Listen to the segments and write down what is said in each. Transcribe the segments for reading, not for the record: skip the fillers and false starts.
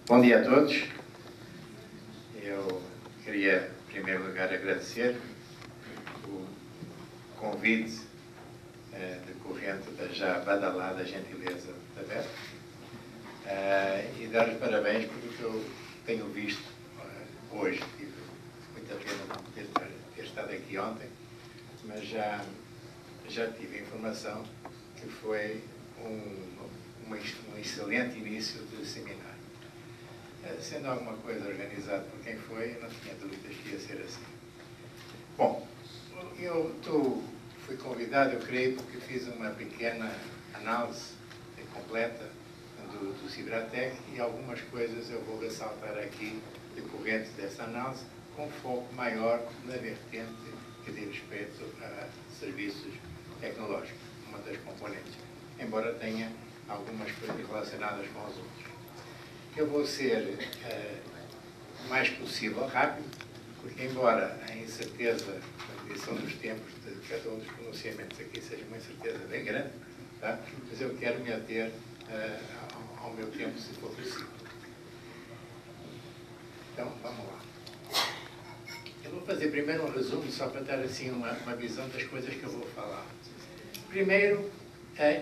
Bom dia a todos. Eu queria, em primeiro lugar, agradecer o convite decorrente da já badalada gentileza da Beth e dar os parabéns pelo que eu tenho visto hoje. Tive muita pena não poder ter estado aqui ontem, mas já tive informação que foi um excelente início de seminário. Sendo alguma coisa organizada por quem foi, eu não tinha dúvidas que ia ser assim. Bom, fui convidado, eu creio, porque fiz uma pequena análise completa do Cibratec e algumas coisas eu vou ressaltar aqui decorrente dessa análise, com foco maior na vertente que diz respeito a serviços tecnológicos, uma das componentes, embora tenha algumas coisas relacionadas com os outros. Eu vou ser o mais possível rápido, porque embora a incerteza da medição dos tempos de cada um dos pronunciamentos aqui seja uma incerteza bem grande, tá? Mas eu quero me ater ao meu tempo, se for possível. Então, vamos lá. Eu vou fazer primeiro um resumo, só para dar assim uma visão das coisas que eu vou falar. Primeiro,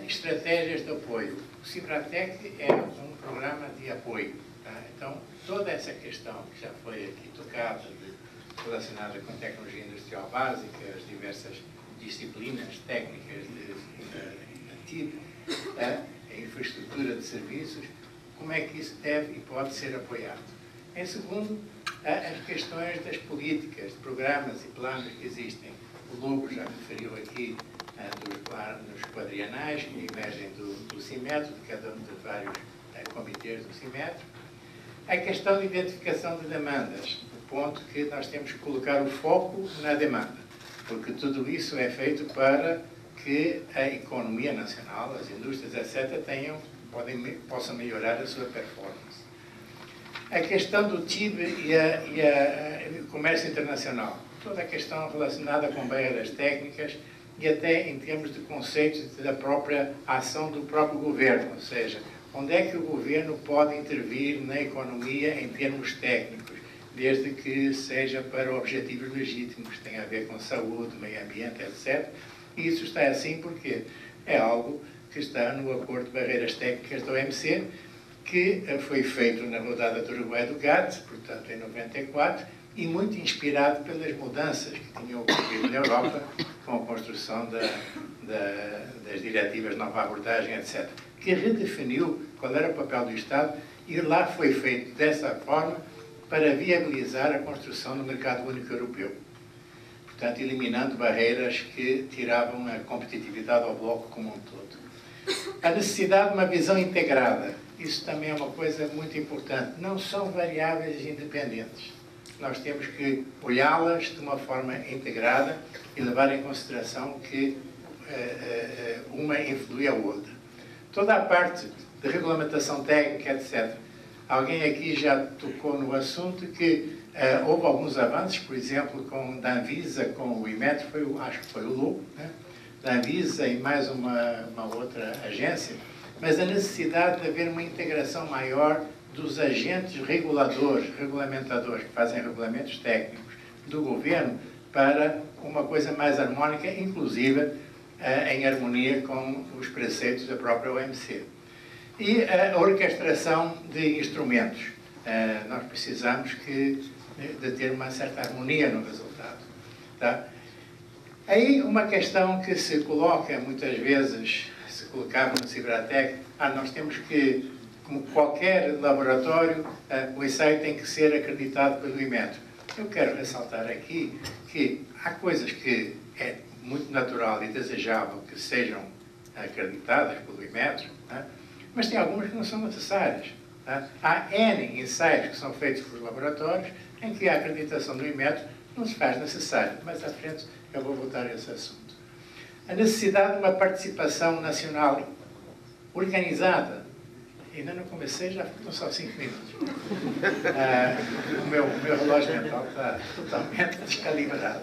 estratégias de apoio. O Cibratec é um programa de apoio. Tá? Então, toda essa questão que já foi aqui tocada, relacionada com tecnologia industrial básica, as diversas disciplinas técnicas da TIB, a infraestrutura de serviços, como é que isso deve e pode ser apoiado. Em segundo, as questões das políticas, de programas e planos que existem. O Lobo já referiu aqui dos quadrienais que emergem do CIMETRO, de cada um dos vários comitês do CIMETRO. A questão de identificação de demandas, o ponto que nós temos que colocar o foco na demanda, porque tudo isso é feito para que a economia nacional, as indústrias, etc., possam melhorar a sua performance. A questão do TIB e o comércio internacional, toda a questão relacionada com barreiras técnicas, e até em termos de conceitos da própria ação do próprio governo, ou seja, onde é que o governo pode intervir na economia em termos técnicos, desde que seja para objetivos legítimos, que tenha a ver com saúde, meio ambiente, etc. E isso está assim porque é algo que está no Acordo de Barreiras Técnicas da OMC, que foi feito na rodada do Uruguai do GATT, portanto em 94, e muito inspirado pelas mudanças que tinham ocorrido na Europa com a construção das diretivas de nova abordagem, etc., que redefiniu qual era o papel do Estado, e lá foi feito dessa forma para viabilizar a construção do mercado único europeu. Portanto, eliminando barreiras que tiravam a competitividade ao bloco como um todo. A necessidade de uma visão integrada, isso também é uma coisa muito importante. Não são variáveis independentes. Nós temos que olhá-las de uma forma integrada e levar em consideração que uma influi a outra. Toda a parte de regulamentação técnica, etc. Alguém aqui já tocou no assunto que houve alguns avanços, por exemplo, da Anvisa, com o IMETRO, acho que foi o Lobo, né? Da Anvisa e mais uma outra agência, mas a necessidade de haver uma integração maior dos agentes regulamentadores, que fazem regulamentos técnicos do governo, para uma coisa mais harmónica, inclusive em harmonia com os preceitos da própria OMC. E a orquestração de instrumentos. Nós precisamos de ter uma certa harmonia no resultado. Tá? Aí uma questão que se coloca muitas vezes, se colocava no Cibratec, nós temos que, como qualquer laboratório, o ensaio tem que ser acreditado pelo IMETRO. Eu quero ressaltar aqui que há coisas que é muito natural e desejável que sejam acreditadas pelo IMETRO, né? Mas tem algumas que não são necessárias. Tá? Há N ensaios que são feitos por laboratórios em que a acreditação do IMETRO não se faz necessária. Mais à frente eu vou voltar a esse assunto. A necessidade de uma participação nacional organizada. Ainda não comecei, já faltam só 5 minutos. O meu relógio mental está totalmente descalibrado.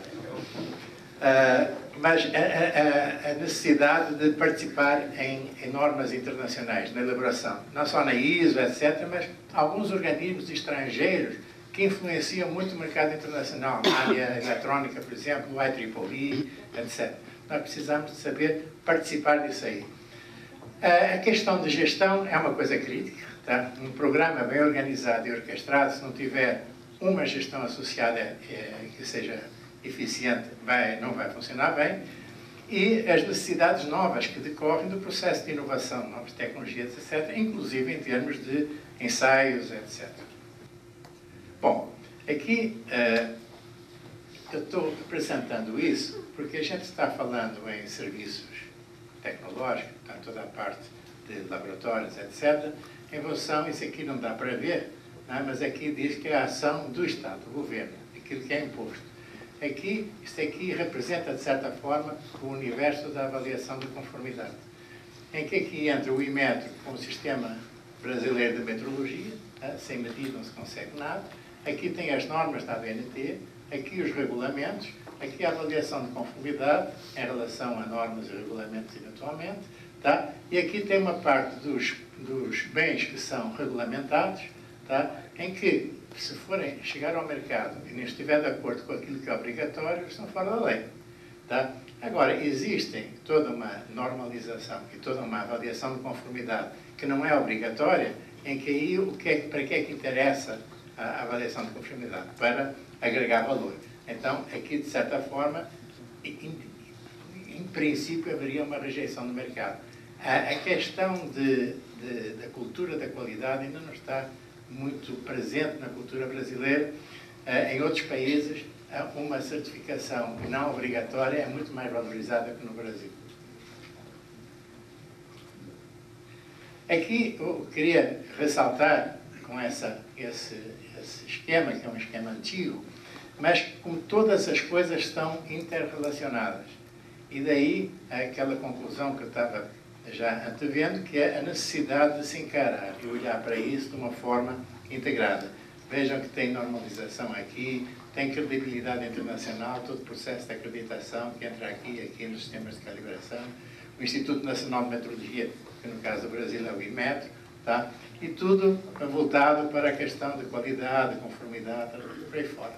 mas a necessidade de participar em normas internacionais, na elaboração, não só na ISO, etc., mas alguns organismos estrangeiros que influenciam muito o mercado internacional, na área eletrónica, por exemplo, o IEEE, etc. Nós precisamos de saber participar disso aí. A questão de gestão é uma coisa crítica. Tá? Um programa bem organizado e orquestrado, se não tiver uma gestão associada que seja eficiente, não vai funcionar bem. E as necessidades novas que decorrem do processo de inovação, novas tecnologias, etc., inclusive em termos de ensaios, etc. Bom, aqui eu estou apresentando isso porque a gente está falando em serviços tecnológicos, está toda a parte de laboratórios, etc., em relação, isso aqui não dá para ver, não é? Mas aqui diz que é a ação do Estado, do governo, aquilo que é imposto. Aqui, isto aqui representa, de certa forma, o universo da avaliação de conformidade, em que aqui entra o Inmetro com o Sistema Brasileiro de Metrologia, sem medir não se consegue nada, aqui tem as normas da ABNT, aqui os regulamentos, aqui a avaliação de conformidade em relação a normas e regulamentos eventualmente, tá? E aqui tem uma parte dos bens que são regulamentados, tá? Em que, se forem chegar ao mercado e não estiver de acordo com aquilo que é obrigatório, estão fora da lei. Tá? Agora, existe toda uma normalização e toda uma avaliação de conformidade que não é obrigatória, em que aí para que é que interessa a avaliação de conformidade? Para agregar valor. Então, aqui, de certa forma, em princípio, haveria uma rejeição do mercado. A questão da cultura da qualidade ainda não está muito presente na cultura brasileira. Em outros países, uma certificação não obrigatória é muito mais valorizada que no Brasil. Aqui eu queria ressaltar com esse esquema, que é um esquema antigo, mas como todas as coisas estão interrelacionadas. E daí aquela conclusão que eu estava já antevendo, que é a necessidade de se encarar e olhar para isso de uma forma integrada. Vejam que tem normalização aqui, tem credibilidade internacional, todo o processo de acreditação que entra aqui e aqui nos sistemas de calibração, o Instituto Nacional de Metrologia, que no caso do Brasil é o Inmetro, tá? E tudo voltado para a questão de qualidade, de conformidade, por aí fora.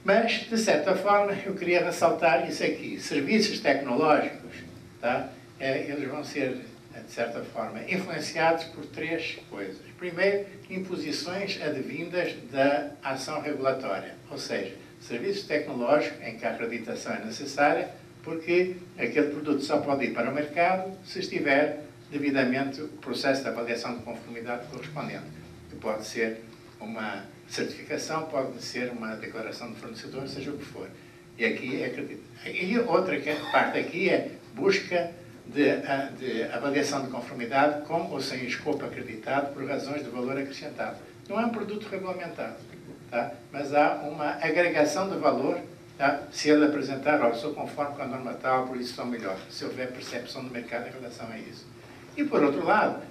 Mas, de certa forma, eu queria ressaltar isso aqui. Serviços tecnológicos, tá? Eles vão ser, de certa forma, influenciados por três coisas. Primeiro, imposições advindas da ação regulatória, ou seja, serviços tecnológicos em que a acreditação é necessária, porque aquele produto só pode ir para o mercado se estiver devidamente o processo de avaliação de conformidade correspondente, que pode ser uma certificação, pode ser uma declaração de fornecedor, seja o que for. E aqui é acreditação. E outra parte aqui é busca de avaliação de conformidade com ou sem escopo acreditado por razões de valor acrescentado. Não é um produto regulamentado, tá? Mas há uma agregação de valor, tá? Se ele apresentar, olha, sou conforme com a norma tal, por isso sou melhor, se houver percepção do mercado em relação a isso. E, por outro lado,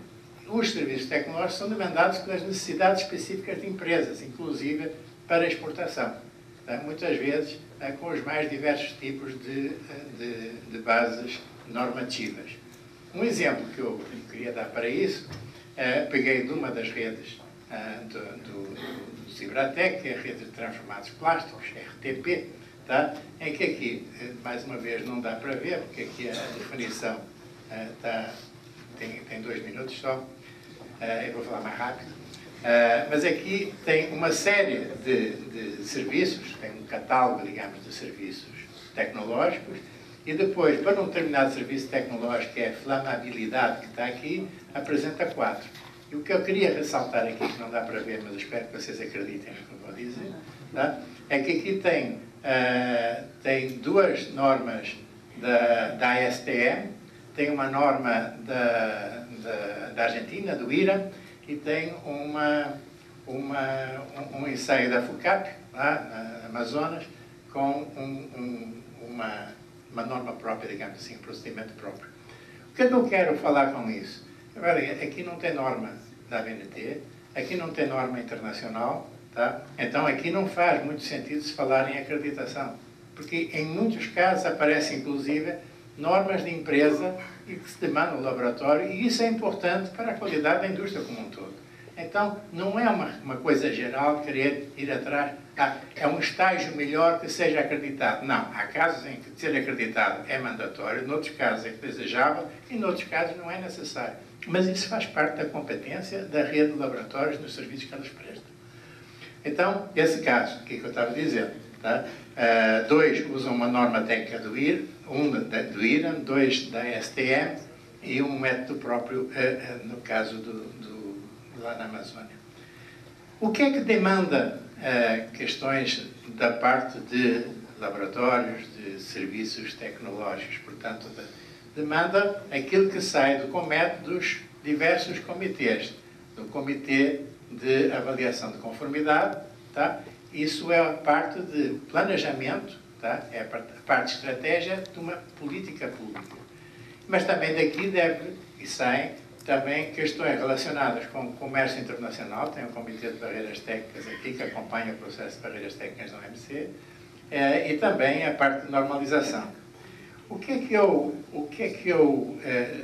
os serviços tecnológicos são demandados pelas necessidades específicas de empresas, inclusive para exportação. Tá? Muitas vezes com os mais diversos tipos de bases normativas. Um exemplo que eu queria dar para isso, peguei de uma das redes do Cibratec, que é a Rede de Transformados Plásticos, RTP, tá? Em que aqui, mais uma vez, não dá para ver, porque aqui a definição tem 2 minutos só, eu vou falar mais rápido, mas aqui tem uma série de serviços, tem um catálogo, digamos, de serviços tecnológicos, e depois, para um determinado serviço tecnológico, que é a flamabilidade que está aqui, apresenta 4. E o que eu queria ressaltar aqui, que não dá para ver, mas espero que vocês acreditem no que eu vou dizer, tá? É que aqui tem 2 normas da ASTM, tem uma norma da Argentina, do IRA, e tem um ensaio da FUCAP, lá na Amazonas, com uma norma própria, digamos assim, um procedimento próprio. O que é que eu quero falar com isso? Aqui não tem norma da ABNT, aqui não tem norma internacional, tá? Então aqui não faz muito sentido se falar em acreditação, porque em muitos casos aparecem, inclusive, normas de empresa e que se demandam no laboratório, e isso é importante para a qualidade da indústria como um todo. Então, não é uma coisa geral querer ir atrás, é um estágio melhor que seja acreditado. Não, há casos em que ser acreditado é mandatório, noutros casos é desejável e noutros casos não é necessário. Mas isso faz parte da competência da rede de laboratórios nos serviços que elas prestam. Então, esse caso, que eu estava dizendo, tá? 2 usam uma norma técnica do IRAN, 2 da STM e um método próprio, no caso lá na Amazônia. O que é que demanda questões da parte de laboratórios, de serviços tecnológicos? Portanto, demanda aquilo que sai do COMET dos diversos comitês, do Comitê de Avaliação de Conformidade, tá? Isso é a parte de planejamento, tá? É a parte de estratégia de uma política pública. Mas também daqui saem também questões relacionadas com o comércio internacional. Tem um Comitê de Barreiras Técnicas aqui que acompanha o processo de barreiras técnicas da OMC, e também a parte de normalização. O que é que eu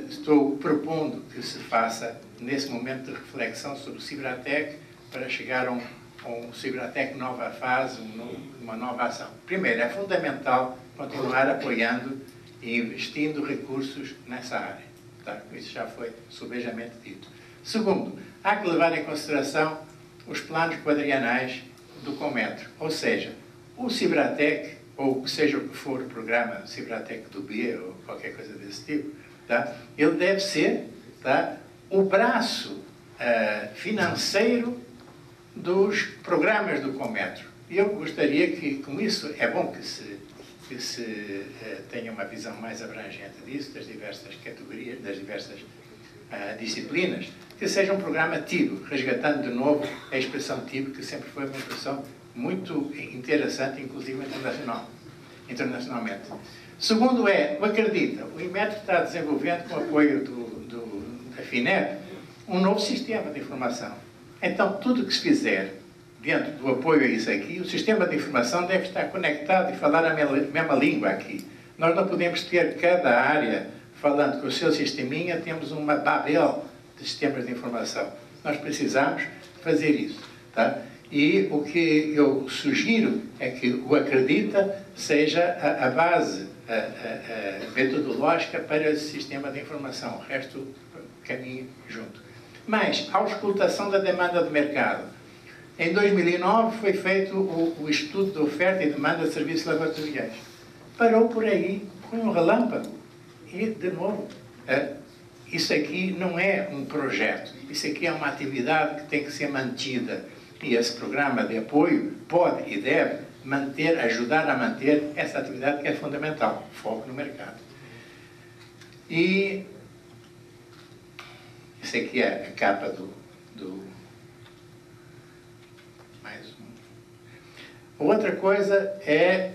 estou propondo que se faça nesse momento de reflexão sobre o Cibratec para chegar a um Cibratec nova fase, uma nova ação? Primeiro, é fundamental continuar apoiando e investindo recursos nessa área. Tá? Isso já foi subejamente dito. Segundo, há que levar em consideração os planos quadrienais do Cometro, ou seja, o Cibratec, ou seja o que for o programa Cibratec do B, ou qualquer coisa desse tipo, tá? Ele deve ser, tá, o braço financeiro dos programas do Cometro. E eu gostaria que, com isso, é bom que se tenha uma visão mais abrangente disso, das diversas categorias, das diversas disciplinas, que seja um programa TIBO, resgatando de novo a expressão TIBO, que sempre foi uma expressão muito interessante, inclusive internacionalmente. Segundo o Acredita, o IMET está desenvolvendo, com o apoio da FINEP, um novo sistema de informação. Então, tudo que se fizer dentro do apoio a isso aqui, o sistema de informação deve estar conectado e falar a mesma língua aqui. Nós não podemos ter cada área falando com o seu sisteminha, temos uma Babel de sistemas de informação. Nós precisamos fazer isso, tá? E o que eu sugiro é que o Acredita seja a base metodológica para esse sistema de informação. O resto caminha junto. Mas, a auscultação da demanda do mercado. Em 2009 foi feito o estudo de oferta e demanda de serviços laboratoriais. Parou por aí, foi um relâmpago. E, de novo, isso aqui não é um projeto. Isso aqui é uma atividade que tem que ser mantida. E esse programa de apoio pode e deve ajudar a manter essa atividade que é fundamental. Foco no mercado. E isso aqui é a capa mais um. Outra coisa é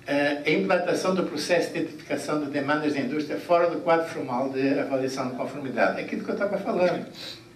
a implantação do processo de identificação de demandas da indústria fora do quadro formal de avaliação de conformidade. Aquilo que eu estava falando.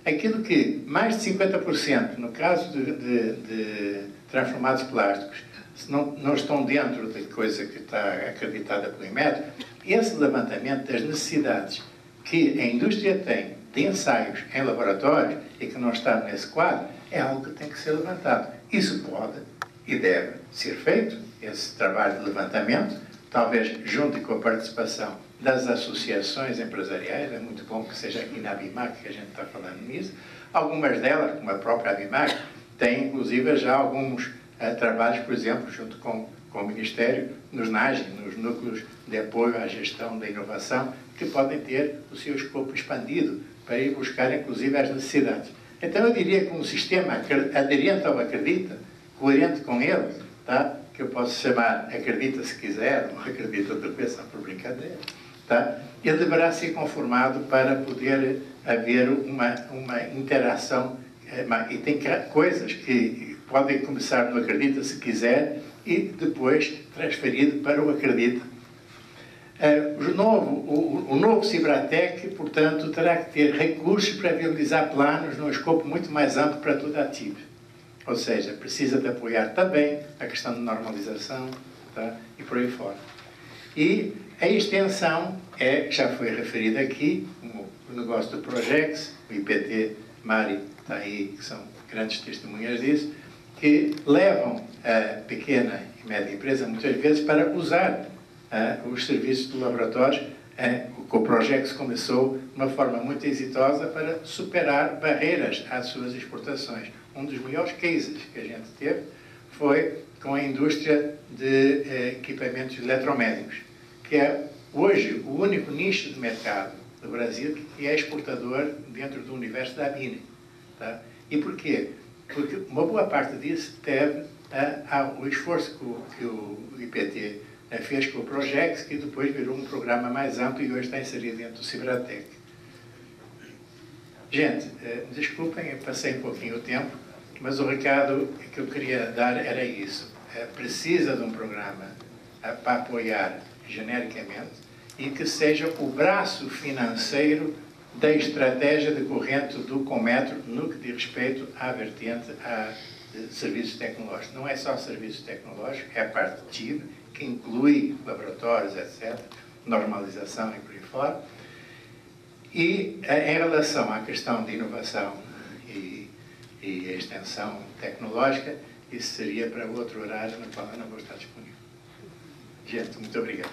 Aquilo que mais de 50%, no caso de transformados plásticos, não estão dentro da coisa que está acreditada pelo IMET, esse levantamento das necessidades que a indústria tem de ensaios em laboratórios e que não está nesse quadro, é algo que tem que ser levantado. Isso pode e deve ser feito, esse trabalho de levantamento, talvez junto com a participação das associações empresariais. É muito bom que seja aqui na ABIMAC que a gente está falando nisso. Algumas delas, como a própria ABIMAC, têm inclusive já alguns trabalhos, por exemplo, junto com o Ministério, nos NAGE, nos Núcleos de Apoio à Gestão da Inovação, que podem ter o seu escopo expandido para ir buscar, inclusive, as necessidades. Então, eu diria que um sistema aderente ao Acredita, coerente com ele, tá? Que eu posso chamar Acredita se quiser, ou Acredita outra coisa, só por brincadeira, tá? Ele deverá ser conformado para poder haver uma interação, e tem coisas que podem começar no Acredita se quiser e depois transferido para o Acredita. O novo Cibratec, portanto, terá que ter recursos para viabilizar planos num escopo muito mais amplo para toda a TIB. Ou seja, precisa de apoiar também a questão de normalização, tá? E por aí fora. E a extensão já foi referida aqui, o negócio do Projex, o IPT, Mari está aí, que são grandes testemunhas disso, que levam a pequena e média empresa, muitas vezes, para usar os serviços de laboratórios. O Projex começou de uma forma muito exitosa para superar barreiras às suas exportações. Um dos melhores cases que a gente teve foi com a indústria de equipamentos eletromédicos, que é hoje o único nicho de mercado do Brasil que é exportador dentro do universo da ABINE. Tá? E porquê? Porque uma boa parte disso deve ao esforço que o IPT fez com o Projex, que depois virou um programa mais amplo e hoje está inserido dentro do Cibratec. Gente, desculpem, eu passei um pouquinho o tempo, mas o recado que eu queria dar era isso. Precisa de um programa para apoiar genericamente e que seja o braço financeiro da estratégia decorrente do Cometro no que diz respeito à vertente de serviços tecnológicos. Não é só serviços tecnológicos, é a parte de TIB, que inclui laboratórios, etc., normalização e por aí fora. E em relação à questão de inovação e extensão tecnológica, isso seria para outro horário no qual eu não vou estar disponível. Gente, muito obrigado.